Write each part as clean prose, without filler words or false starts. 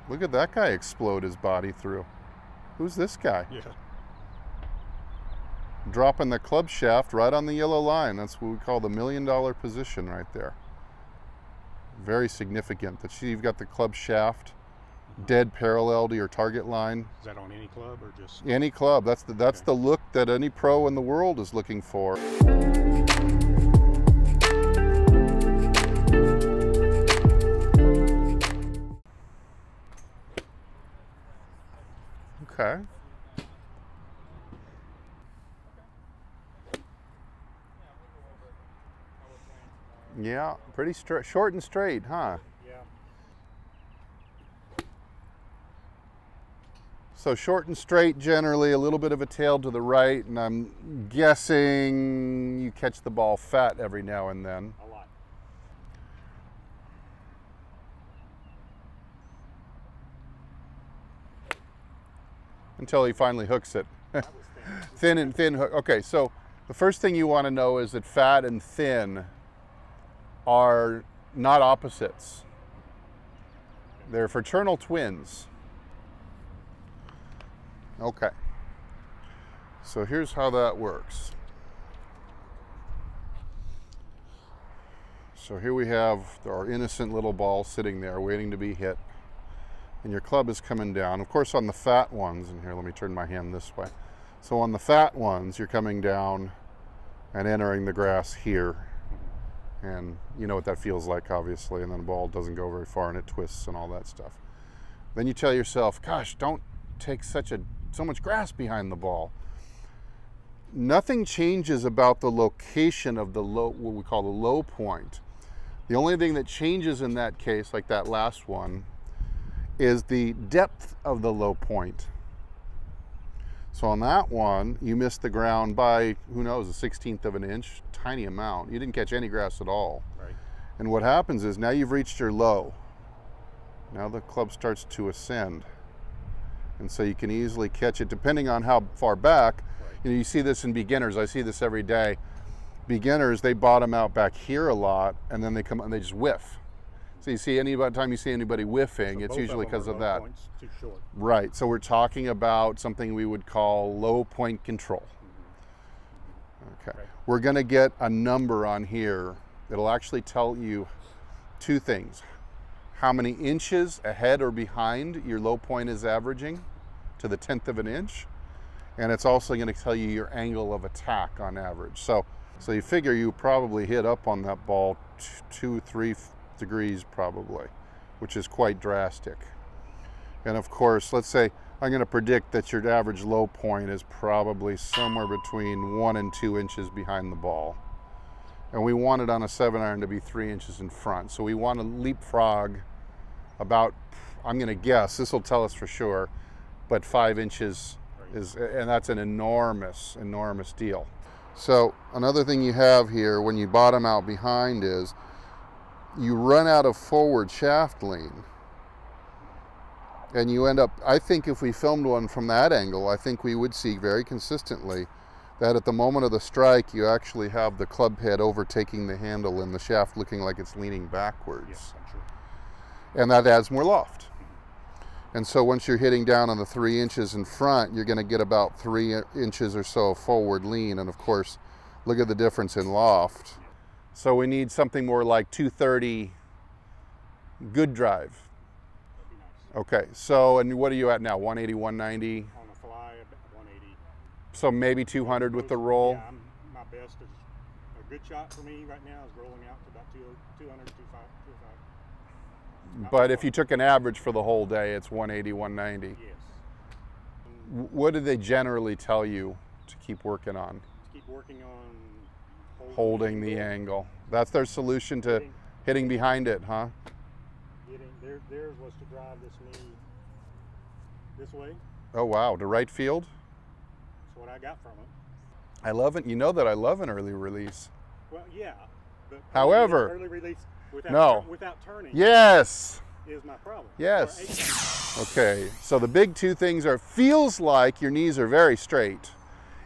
Look at that guy explode his body through. Who's this guy? Yeah. Dropping the club shaft right on the yellow line. That's what we call the $1 million position right there. Very significant that you've got the club shaft dead parallel to your target line. Is that on any club or just? Any club. That's the look that any pro in the world is looking for. Okay. Yeah, pretty short and straight, huh? Yeah. So short and straight, generally a little bit of a tail to the right, and I'm guessing you catch the ball fat every now and then. A lot. Until he finally hooks it. Thin and thin hook. Okay, so the first thing you want to know is that fat and thin are not opposites. They're fraternal twins. Okay. So here's how that works. So here we have our innocent little ball sitting there waiting to be hit. And your club is coming down. Of course, on the fat ones, and here, let me turn my hand this way. So on the fat ones, you're coming down and entering the grass here. And you know what that feels like, obviously, and then the ball doesn't go very far and it twists and all that stuff. Then you tell yourself, gosh, don't take so much grass behind the ball. Nothing changes about the location of the low, what we call the low point. The only thing that changes in that case, like that last one, is the depth of the low point. So on that one, you missed the ground by, who knows, a 1/16 of an inch, tiny amount. You didn't catch any grass at all. Right. And what happens is now you've reached your low. Now the club starts to ascend. And so you can easily catch it depending on how far back. Right. You know, you see this in beginners. I see this every day. Beginners, they bottom out back here a lot, and then they come and they just whiff. So you see, by the time you see anybody whiffing, So it's both usually of them because are of low that. points, too short. Right, so we're talking about something we would call low point control. Okay, Right. We're gonna get a number on here that'll actually tell you two things. How many inches ahead or behind your low point is averaging to the 1/10 of an inch. And it's also gonna tell you your angle of attack on average. So you figure you probably hit up on that ball 2-3 degrees probably, which is quite drastic. And of course, let's say I'm going to predict that your average low point is probably somewhere between 1 and 2 inches behind the ball. And we want it on a 7-iron to be 3 inches in front. So we want to leapfrog about, I'm going to guess, this will tell us for sure, but 5 inches is, and that's an enormous, enormous deal. So another thing you have here when you bottom out behind is you run out of forward shaft lean. And you end up, I think if we filmed one from that angle, I think we would see very consistently that at the moment of the strike, you actually have the club head overtaking the handle and the shaft looking like it's leaning backwards. Yes, I'm sure. And that adds more loft. And so once you're hitting down on the 3 inches in front, you're going to get about 3 inches or so of forward lean. And of course, look at the difference in loft. So we need something more like 230 good drive. That'd be nice. Okay, so, and what are you at now? 180, 190? On the fly, about 180. So maybe 200 with the roll? Yeah, my best is a good shot for me right now is rolling out to about 200, 205. But if you took an average for the whole day, it's 180, 190. Yes. What do they generally tell you to keep working on? Keep working on Holding the angle. That's their solution to hitting behind it, huh? Theirs was to drive this knee this way. Oh wow, to right field? That's what I got from it. I love it. You know that I love an early release. Well, yeah. But However, early release without turning yes. is my problem. Yes. Okay, so the big two things are, feels like your knees are very straight.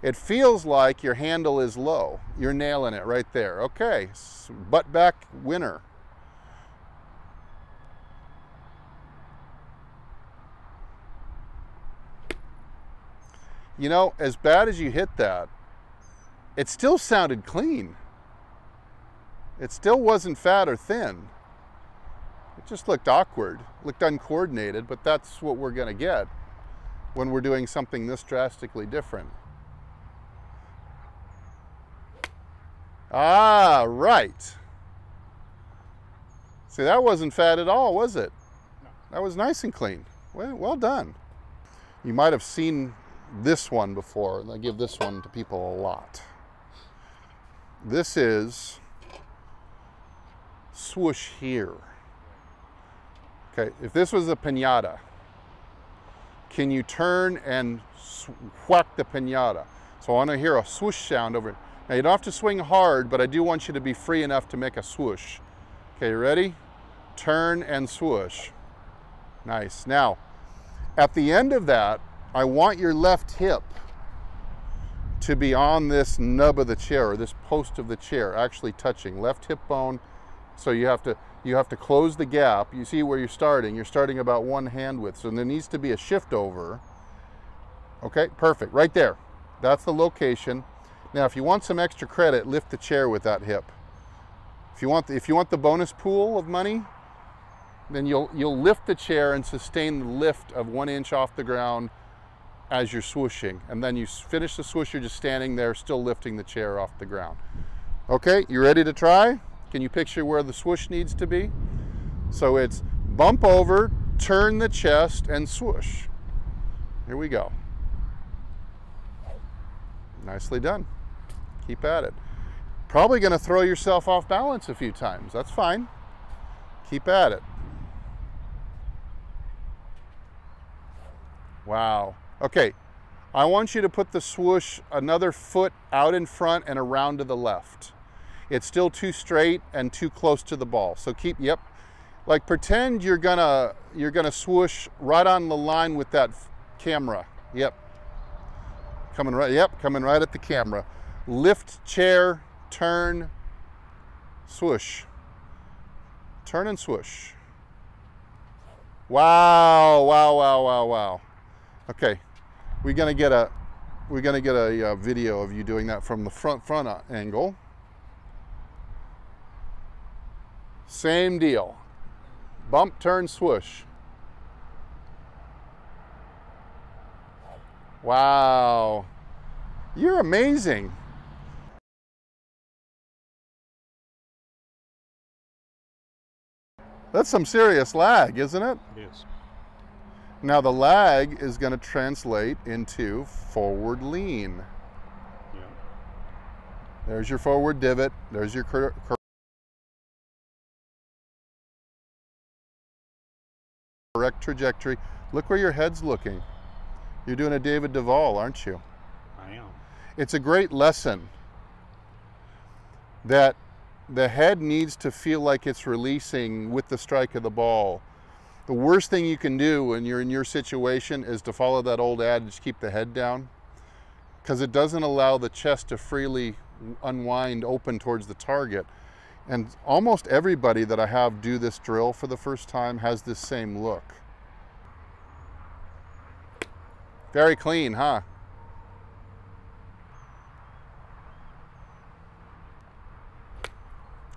It feels like your handle is low. You're nailing it right there. Okay, butt back winner. You know, as bad as you hit that, it still sounded clean. It still wasn't fat or thin. It just looked awkward, looked uncoordinated, but that's what we're gonna get when we're doing something this drastically different. Ah, right. See, that wasn't fat at all, was it? No. That was nice and clean. Well done. You might have seen this one before, and I give this one to people a lot. This is swoosh here. Okay, if this was a piñata, can you turn and whack the piñata? So I want to hear a swoosh sound over it. Now you don't have to swing hard, but I do want you to be free enough to make a swoosh. Okay, you ready? Turn and swoosh. Nice. Now, at the end of that, I want your left hip to be on this nub of the chair, or this post of the chair, actually touching left hip bone. So you have to close the gap. You see where you're starting. You're starting about one hand width. So there needs to be a shift over. Okay, perfect. Right there. That's the location. Now, if you want some extra credit, lift the chair with that hip. If you want the bonus pool of money, then you'll lift the chair and sustain the lift of 1 inch off the ground as you're swooshing. And then you finish the swoosh, you're just standing there, still lifting the chair off the ground. Okay, you ready to try? Can you picture where the swoosh needs to be? So it's bump over, turn the chest, and swoosh. Here we go. Nicely done. Keep at it. Probably going to throw yourself off balance a few times. That's fine. Keep at it. Wow. Okay, I want you to put the swoosh another foot out in front and around to the left. It's still too straight and too close to the ball. So keep, yep. Like pretend you're gonna swoosh right on the line with that camera. Yep. Coming right at the camera. Lift chair, turn, swoosh. Turn and swoosh. Wow, wow, wow, wow, wow. Okay, we're gonna get a video of you doing that from the front angle. Same deal. Bump, turn, swoosh. Wow. You're amazing. That's some serious lag, isn't it? It is. Now the lag is going to translate into forward lean. Yeah. There's your forward divot. There's your correct trajectory. Look where your head's looking. You're doing a David Duvall, aren't you? I am. It's a great lesson that the head needs to feel like it's releasing with the strike of the ball. The worst thing you can do when you're in your situation is to follow that old adage, keep the head down, because it doesn't allow the chest to freely unwind open towards the target. And almost everybody that I have do this drill for the first time has this same look. Very clean, huh?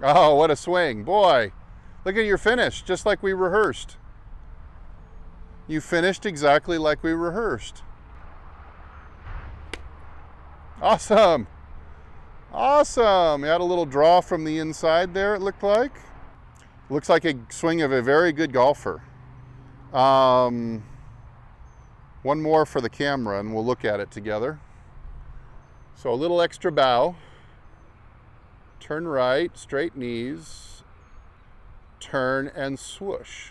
Oh, what a swing. Boy, look at your finish, just like we rehearsed. You finished exactly like we rehearsed. Awesome. Awesome. You had a little draw from the inside there, it looked like. Looks like a swing of a very good golfer. One more for the camera and we'll look at it together. So a little extra bow. Turn right, straight knees. Turn and swoosh.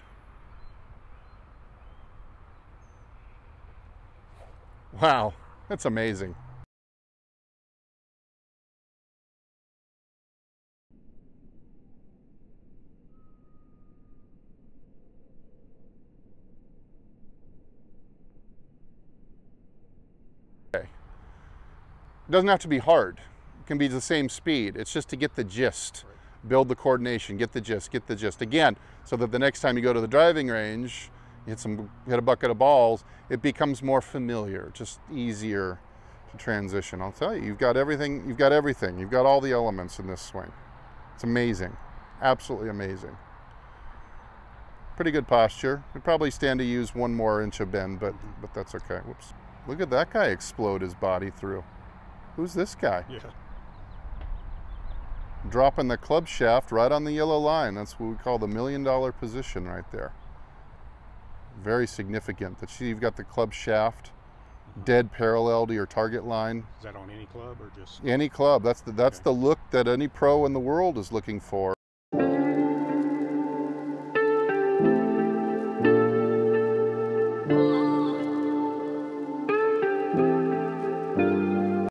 Wow, that's amazing. Okay. It doesn't have to be hard. It can be the same speed. It's just to get the gist, build the coordination, get the gist, get the gist. Again, so that the next time you go to the driving range, hit a bucket of balls, it becomes more familiar, just easier to transition. I'll tell you, you've got everything. You've got all the elements in this swing. It's amazing, absolutely amazing. Pretty good posture. We'd probably stand to use 1 more inch of bend, but that's okay. Whoops. Look at that guy explode his body through. Who's this guy? Yeah. Dropping the club shaft right on the yellow line. That's what we call the $1 million position right there. Very significant that you've got the club shaft dead parallel to your target line. Is that on any club or just? Any club. That's the look that any pro in the world is looking for.